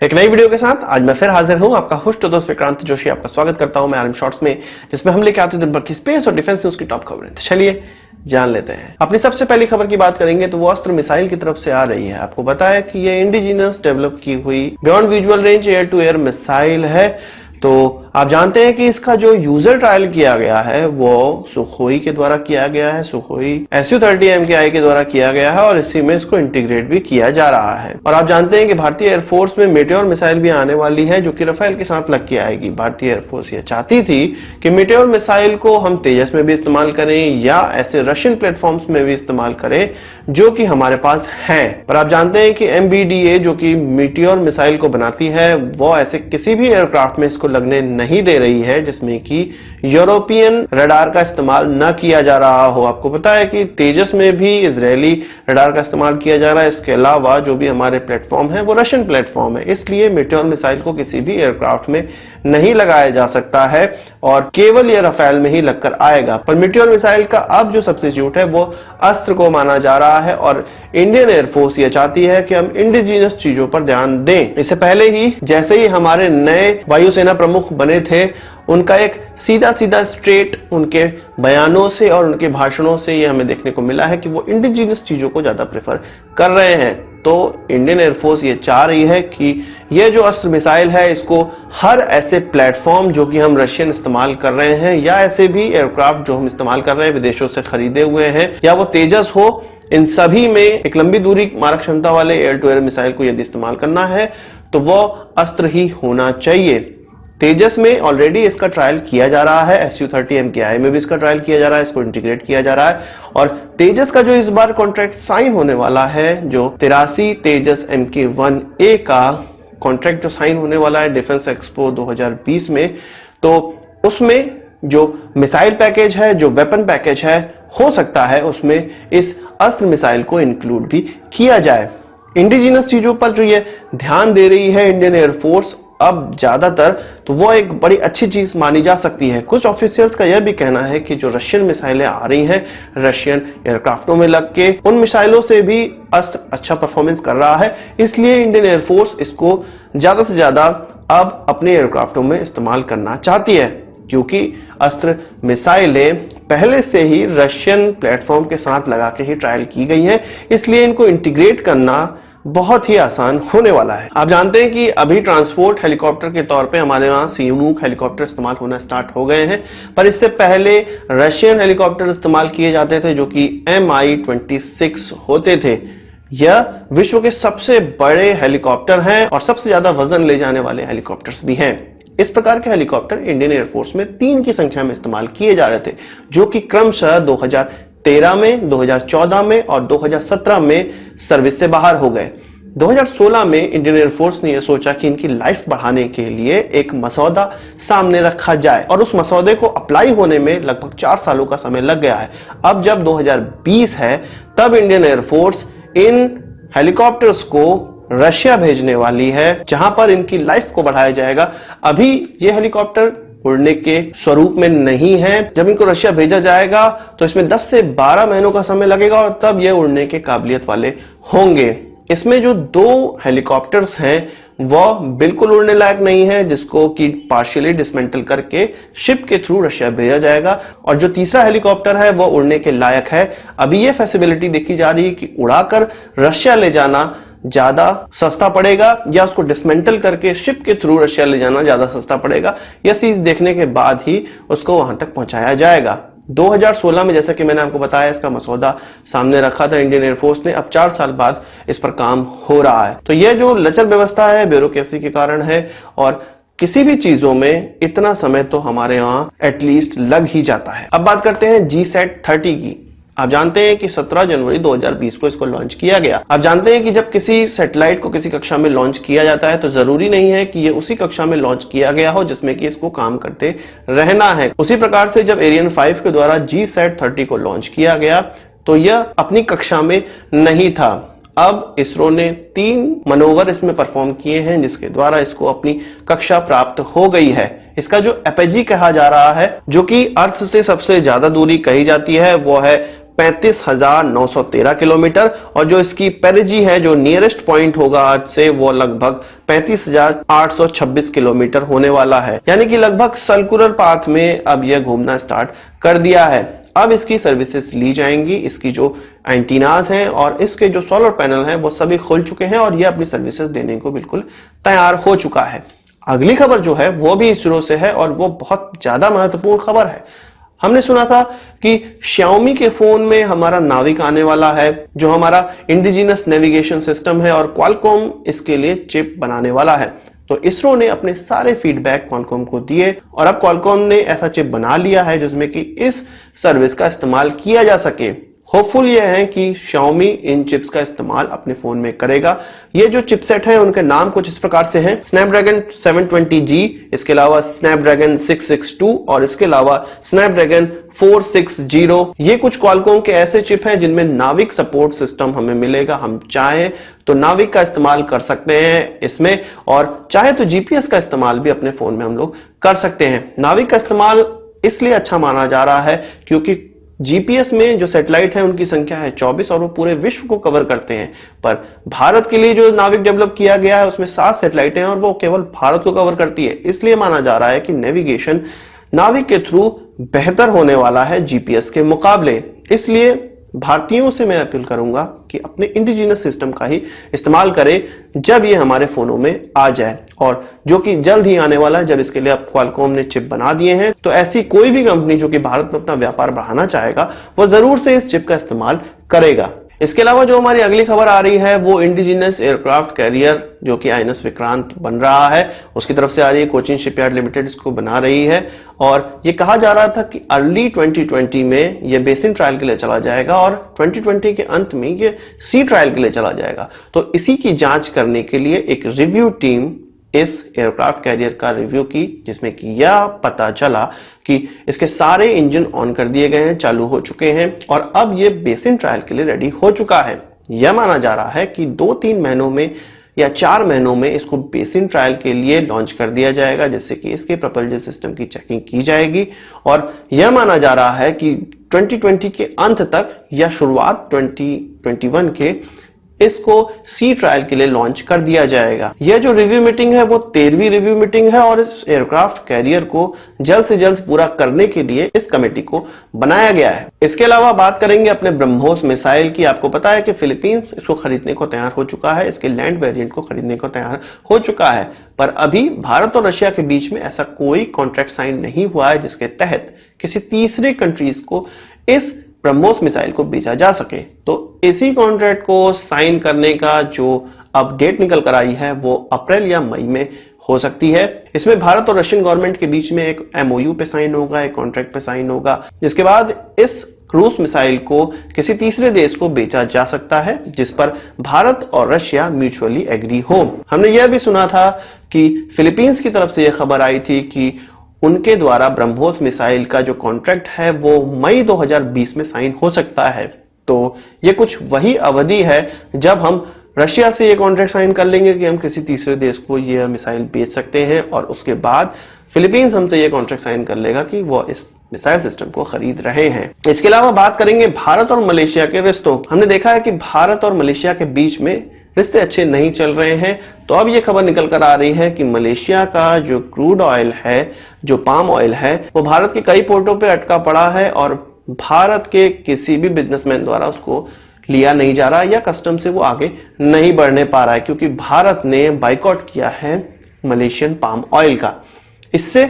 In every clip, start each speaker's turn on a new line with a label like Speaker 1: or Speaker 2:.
Speaker 1: एक नई वीडियो के साथ आज मैं फिर हाजिर हूं, आपका होस्ट दोस्त विक्रांत जोशी आपका स्वागत करता हूं मैं आर्म शॉर्ट्स में, जिसमें हम लेके आते हैं दिन भर की स्पेस और डिफेंस न्यूज की टॉप खबरें। तो चलिए जान लेते हैं। अपनी सबसे पहली खबर की बात करेंगे तो वो अस्त्र मिसाइल की तरफ से आ रही है। आपको पता है कि ये इंडिजिनस डेवलप की हुई beyond visual range air to air missile है। तो आप जानते हैं कि इसका जो यूजर ट्रायल किया गया है वो सुखोई के द्वारा किया गया है, सुखोई Su-30 MKI के द्वारा किया गया है और इसी में इसको इंटीग्रेट भी किया जा रहा है। और आप जानते हैं कि भारतीय एयरफोर्स में मेटेओर मिसाइल भी आने वाली है जो कि राफेल के साथ लग के आएगी। भारतीय एयरफोर्स ये चाहती थी कि मेटेओर मिसाइल को हम तेजस में भी इस्तेमाल करें या ऐसे रशियन प्लेटफॉर्म्स में भी इस्तेमाल करें जो कि हमारे पास हैं। पर आप जानते हैं कि MBDA जो कि मेटेओर मिसाइल को बनाती है वो ऐसे किसी भी एयरक्राफ्ट में इसको लगने नहीं दे रही है जिसमें कि यूरोपियन रडार का इस्तेमाल न किया जा रहा हो। आपको पता है कि तेजस में भी इजरायली रडार का इस्तेमाल किया जा रहा है। इसके अलावा जो भी हमारे प्लेटफॉर्म है वो रशियन प्लेटफॉर्म है, इसलिए मेटेओर मिसाइल को किसी भी एयरक्राफ्ट में नहीं लगाया जा सकता है और केवल ये राफेल में ही लगकर आएगा। पर मेटेओर मिसाइल का अब जो सब्स्टिट्यूट है वो अस्त्र को माना जा रहा है और इंडियन एयरफोर्स ये चाहती है कि हम इंडिजिनस चीजों पर ध्यान दें। इससे पहले ही जैसे ही हमारे नए वायुसेना प्रमुख बने थे, उनका एक सीधा सीधा स्ट्रेट उनके बयानों से और उनके भाषणों से ये हमें देखने को मिला है कि वो इंडिजिनस चीजों को ज्यादा प्रेफर कर रहे हैं। तो इंडियन एयरफोर्स ये चाह रही है कि ये जो अस्त्र मिसाइल है इसको हर ऐसे प्लेटफॉर्म जो कि हम रशियन इस्तेमाल कर रहे हैं या ऐसे भी एयरक्राफ्ट जो हम इस्तेमाल कर रहे हैं विदेशों से खरीदे हुए हैं या वो तेजस हो, इन सभी में एक लंबी दूरी मारक क्षमता वाले एयर टू एयर मिसाइल को यदि इस्तेमाल करना है तो वो अस्त्र ही होना चाहिए। तेजस में ऑलरेडी इसका ट्रायल किया जा रहा है, Su-30 MKI में भी इसका ट्रायल किया जा रहा है, इसको इंटीग्रेट किया जा रहा है। और तेजस का जो इस बार कॉन्ट्रैक्ट साइन होने वाला है, जो 83 तेजस Mk1A का कॉन्ट्रैक्ट जो साइन होने वाला है डिफेंस एक्सपो 2020 में, तो उसमें जो मिसाइल पैकेज है, जो वेपन पैकेज है, हो सकता है उसमें इस अस्त्र मिसाइल को इंक्लूड भी किया जाए। इंडिजिनस चीजों पर जो ये ध्यान दे रही है इंडियन एयरफोर्स अब ज्यादातर, तो वो एक बड़ी अच्छी चीज मानी जा सकती है। कुछ ऑफिशियल्स का यह भी कहना है कि जो रशियन मिसाइलें आ रही हैं रशियन एयरक्राफ्टों में लग के, उन मिसाइलों से भी अस्त्र अच्छा परफॉर्मेंस कर रहा है, इसलिए इंडियन एयरफोर्स इसको ज्यादा से ज्यादा अब अपने एयरक्राफ्टों में इस्तेमाल करना चाहती है, क्योंकि अस्त्र मिसाइलें पहले से ही रशियन प्लेटफॉर्म के साथ लगा के ही ट्रायल की गई हैं, इसलिए इनको इंटीग्रेट करना बहुत ही आसान होने वाला है। आप जानते हैं कि अभी ट्रांसपोर्ट हेलीकॉप्टर के तौर पे हमारे वहां Chinook हेलीकॉप्टर इस्तेमाल होना स्टार्ट हो गए हैं, पर इससे पहले रशियन हेलीकॉप्टर इस्तेमाल किए जाते थे जो कि Mi-26 होते थे। यह विश्व के सबसे बड़े हेलीकॉप्टर हैं और सबसे ज्यादा वजन ले जाने वाले हेलीकॉप्टर्स भी हैं। इस प्रकार के हेलीकॉप्टर इंडियन एयरफोर्स में 3 की संख्या में इस्तेमाल किए जा रहे थे, जो कि क्रमशः 2013 में, 2014 में और 2017 में सर्विस से बाहर हो गए। 2016 में इंडियन एयरफोर्स ने यह सोचा कि इनकी लाइफ बढ़ाने के लिए एक मसौदा सामने रखा जाए और उस मसौदे को अप्लाई होने में लगभग 4 सालों का समय लग गया है। अब जब 2020 है तब इंडियन एयरफोर्स इन हेलीकॉप्टर्स को रशिया भेजने वाली है, जहां पर इनकी लाइफ को बढ़ाया जाएगा। अभी ये हेलीकॉप्टर उड़ने के स्वरूप में नहीं है। जब इनको रशिया भेजा जाएगा तो इसमें 10 से 12 महीनों का समय लगेगा और तब ये उड़ने के काबिलियत वाले होंगे। इसमें जो 2 हेलीकॉप्टर्स हैं वह बिल्कुल उड़ने लायक नहीं है, जिसको कि पार्शियली डिसमेंटल करके शिप के थ्रू रशिया भेजा जाएगा, और जो तीसरा हेलीकॉप्टर है वह उड़ने के लायक है। अभी ये फैसिलिटी देखी जा रही है कि उड़ाकर रशिया ले जाना ज्यादा सस्ता पड़ेगा या उसको डिसमेंटल करके शिप के थ्रू रशिया ले जाना ज्यादा सस्ता पड़ेगा। यह चीज देखने के बाद ही उसको वहां तक पहुंचाया जाएगा। 2016 में जैसा कि मैंने आपको बताया इसका मसौदा सामने रखा था इंडियन एयरफोर्स ने, अब 4 साल बाद इस पर काम हो रहा है। तो यह जो लचर व्यवस्था है ब्यूरोक्रेसी के कारण है, और किसी भी चीजों में इतना समय तो हमारे यहाँ एटलीस्ट लग ही जाता है। अब बात करते हैं GSAT-30 की। आप जानते हैं कि 17 जनवरी 2020 को इसको लॉन्च किया गया। आप जानते हैं कि जब किसी सैटेलाइट को किसी कक्षा में लॉन्च किया जाता है तो जरूरी नहीं है कि ये उसी कक्षा में लॉन्च किया गया हो जिसमें कि इसको काम करते रहना है। उसी प्रकार से जब एरियन 5 के द्वारा GSAT-30 को लॉन्च किया गया तो यह अपनी कक्षा में नहीं था। अब इसरो ने 3 मनोवर इसमें परफॉर्म किए हैं जिसके द्वारा इसको अपनी कक्षा प्राप्त हो गई है। इसका जो एपेजी कहा जा रहा है, जो कि अर्थ से सबसे ज्यादा दूरी कही जाती है, वो है 35,913 किलोमीटर, और जो इसकी पेरिजी है, जो नियरेस्ट पॉइंट होगा आज से, वो लगभग 35,826 किलोमीटर होने वाला है। यानी कि लगभग सर्कुलर पाथ में अब यह घूमना स्टार्ट कर दिया है। अब इसकी सर्विसेज ली जाएंगी। इसकी जो एंटीनाज हैं और इसके जो सोलर पैनल हैं वो सभी खुल चुके हैं और यह अपनी सर्विसेज देने को बिल्कुल तैयार हो चुका है। अगली खबर जो है वो भी इसरो से है और वो बहुत ज्यादा महत्वपूर्ण खबर है। हमने सुना था कि Xiaomi के फोन में हमारा नाविक आने वाला है, जो हमारा इंडिजिनस नेविगेशन सिस्टम है, और Qualcomm इसके लिए चिप बनाने वाला है। तो इसरो ने अपने सारे फीडबैक Qualcomm को दिए और अब Qualcomm ने ऐसा चिप बना लिया है जिसमें कि इस सर्विस का इस्तेमाल किया जा सके। होपफुल यह है कि Xiaomi इन चिप्स का इस्तेमाल अपने फोन में करेगा। ये जो चिपसेट है उनके नाम कुछ इस प्रकार से हैं: Snapdragon 720G, इसके अलावा Snapdragon 662 और इसके अलावा Snapdragon 460। ये कुछ Qualcomm के ऐसे चिप हैं जिनमें नाविक सपोर्ट सिस्टम हमें मिलेगा। हम चाहे तो नाविक का इस्तेमाल कर सकते हैं इसमें, और चाहे तो जीपीएस का इस्तेमाल भी अपने फोन में हम लोग कर सकते हैं। नाविक का इस्तेमाल इसलिए अच्छा माना जा रहा है क्योंकि जीपीएस में जो सैटेलाइट है उनकी संख्या है 24 और वो पूरे विश्व को कवर करते हैं, पर भारत के लिए जो नाविक डेवलप किया गया है उसमें 7 सैटेलाइट हैं और वो केवल भारत को कवर करती है। इसलिए माना जा रहा है कि नेविगेशन नाविक के थ्रू बेहतर होने वाला है जीपीएस के मुकाबले। इसलिए भारतीयों से मैं अपील करूंगा कि अपने इंडिजिनस सिस्टम का ही इस्तेमाल करें जब ये हमारे फोनों में आ जाए, और जो कि जल्द ही आने वाला है। जब इसके लिए अब Qualcomm ने चिप बना दिए हैं तो ऐसी कोई भी कंपनी जो कि भारत में अपना व्यापार बढ़ाना चाहेगा वो जरूर से इस चिप का इस्तेमाल करेगा। इसके अलावा जो हमारी अगली खबर आ रही है वो इंडिजिनस एयरक्राफ्ट कैरियर जो कि INS विक्रांत बन रहा है उसकी तरफ से आ रही है। कोचिन शिपयार्ड लिमिटेड इसको बना रही है और ये कहा जा रहा था कि अर्ली 2020 में ये बेसिन ट्रायल के लिए चला जाएगा और 2020 के अंत में ये सी ट्रायल के लिए चला जाएगा। तो इसी की जांच करने के लिए एक रिव्यू टीम इस एयरक्राफ्ट कैरियर का रिव्यू की, जिसमें कि यह पता चला कि इसके सारे इंजन ऑन कर दिए गए हैं, चालू हो चुके हैं और अब ये बेसिन ट्रायल के लिए रेडी हो चुका है। यह माना जा रहा है कि 2-3 महीनों में या 4 महीनों में इसको बेसिन ट्रायल के लिए लॉन्च कर दिया जाएगा, जिससे कि इसके प्रोपल्जन सिस्टम की चेकिंग की जाएगी और यह माना जा रहा है कि 2020 के अंत तक या शुरुआत 2021 के इसको सी ट्रायल के लिए लॉन्च कर दिया जाएगा। यह जो रिव्यू मीटिंग है वो 13वीं रिव्यू मीटिंग है और इस एयरक्राफ्ट कैरियर को जल्द से जल्द पूरा करने के लिए इस कमेटी को बनाया गया है। इसके अलावा बात करेंगे अपने ब्रह्मोस मिसाइल की। आपको पता है कि फिलीपींस इसको खरीदने को तैयार हो चुका है, इसके लैंड वेरिएंट को खरीदने को तैयार हो चुका है, पर अभी भारत और रशिया के बीच में ऐसा कोई कॉन्ट्रैक्ट साइन नहीं हुआ है जिसके तहत किसी तीसरे कंट्रीज को इस ब्रह्मोस मिसाइल को बेचा जा सके। तो इसी कॉन्ट्रैक्ट को साइन करने का जो अब डेट निकल कर आई है वो अप्रैल या मई में हो सकती है। इसमें भारत और रशियन गवर्नमेंट के बीच में एक MOU पे साइन होगा, एक कॉन्ट्रैक्ट पे साइन होगा, जिसके बाद इस क्रूज मिसाइल को किसी तीसरे देश को बेचा जा सकता है जिस पर भारत और रशिया म्यूचुअली एग्री हो। हमने यह भी सुना था कि फिलीपींस की तरफ से यह खबर आई थी कि उनके द्वारा ब्रह्मोस मिसाइल का जो कॉन्ट्रैक्ट है वो मई 2020 में साइन हो सकता है। तो ये कुछ वही अवधि है जब हम रशिया से ये कॉन्ट्रैक्ट साइन कर लेंगे कि हम किसी तीसरे देश को ये मिसाइल बेच सकते हैं और उसके बाद फिलीपींस हमसे ये कॉन्ट्रैक्ट साइन कर लेगा कि वो इस मिसाइल सिस्टम को खरीद रहे हैं। इसके अलावा बात करेंगे भारत और मलेशिया के रिश्तों। हमने देखा है कि भारत और मलेशिया के बीच में रिश्ते अच्छे नहीं चल रहे हैं, तो अब यह खबर निकल कर आ रही है कि मलेशिया का जो क्रूड ऑयल है, जो पाम ऑयल है, वो भारत के कई पोर्टों पे अटका पड़ा है और भारत के किसी भी बिजनेसमैन द्वारा उसको लिया नहीं जा रहा या कस्टम से वो आगे नहीं बढ़ने पा रहा है क्योंकि भारत ने बाइकआउट किया है मलेशियन पाम ऑयल का। इससे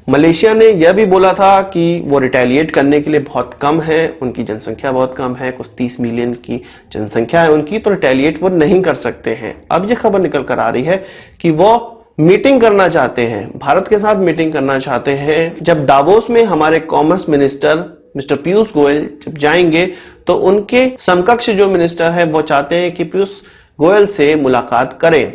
Speaker 1: मलेशिया ने यह भी बोला था कि वो रिटेलिएट करने के लिए बहुत कम है, उनकी जनसंख्या बहुत कम है, कुछ 30 मिलियन की जनसंख्या है उनकी, तो रिटेलिएट वो नहीं कर सकते हैं। अब ये खबर निकल कर आ रही है कि वो मीटिंग करना चाहते हैं, भारत के साथ मीटिंग करना चाहते हैं। जब दावोस में हमारे commerce minister mister Piyush Goyal जब जाएंगे तो उनके समकक्ष जो मिनिस्टर है वो चाहते हैं कि पीयूष गोयल से मुलाकात करें।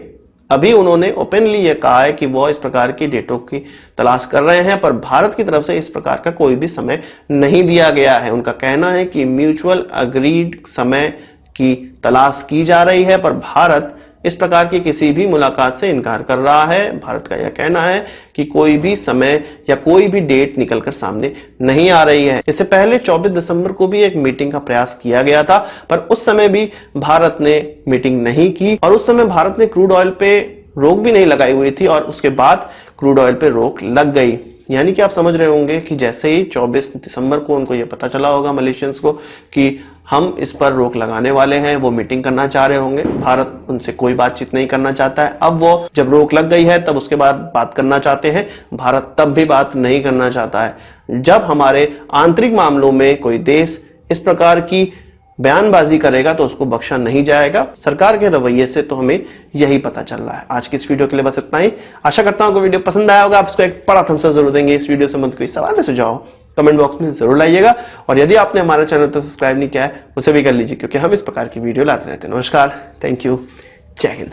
Speaker 1: अभी उन्होंने ओपनली यह कहा है कि वो इस प्रकार की डेटों की तलाश कर रहे हैं, पर भारत की तरफ से इस प्रकार का कोई भी समय नहीं दिया गया है। उनका कहना है कि म्यूचुअल अग्रीड समय की तलाश की जा रही है, पर भारत इस प्रकार की किसी भी मुलाकात से इनकार कर रहा है। भारत का यह कहना है कि कोई भी समय या कोई भी डेट निकलकर सामने नहीं आ रही है। इससे पहले 24 दिसंबर को भी एक मीटिंग का प्रयास किया गया था, पर उस समय भी भारत ने मीटिंग नहीं की और उस समय भारत ने क्रूड ऑयल पे रोक भी नहीं लगाई हुई थी और उसके बाद क्रूड ऑयल पे रोक लग गई। यानी कि आप समझ रहे होंगे कि जैसे ही 24 दिसंबर को उनको यह पता चला होगा मलेशियंस को कि हम इस पर रोक लगाने वाले हैं, वो मीटिंग करना चाह रहे होंगे। भारत उनसे कोई बातचीत नहीं करना चाहता है। अब वो जब रोक लग गई है तब उसके बाद बात करना चाहते हैं। भारत तब भी बात नहीं करना चाहता है। जब हमारे आंतरिक मामलों में कोई देश इस प्रकार की बयानबाजी करेगा तो उसको बख्शा नहीं जाएगा। सरकार के रवैये से तो हमें यही पता चल रहा है। आज की इस वीडियो के लिए बस इतना ही। आशा करता हूं कि वीडियो पसंद आया होगा। आप इसको एक बड़ा थम्स अप जरूर देंगे। इस वीडियो संबंध कोई सवाल या सुझाव कमेंट बॉक्स में जरूर लाइएगा और यदि आपने हमारा चैनल तो सब्सक्राइब नहीं किया है उसे भी कर लीजिए, क्योंकि हम इस प्रकार की वीडियो लाते रहते हैं। नमस्कार, थैंक यू, जय हिंद।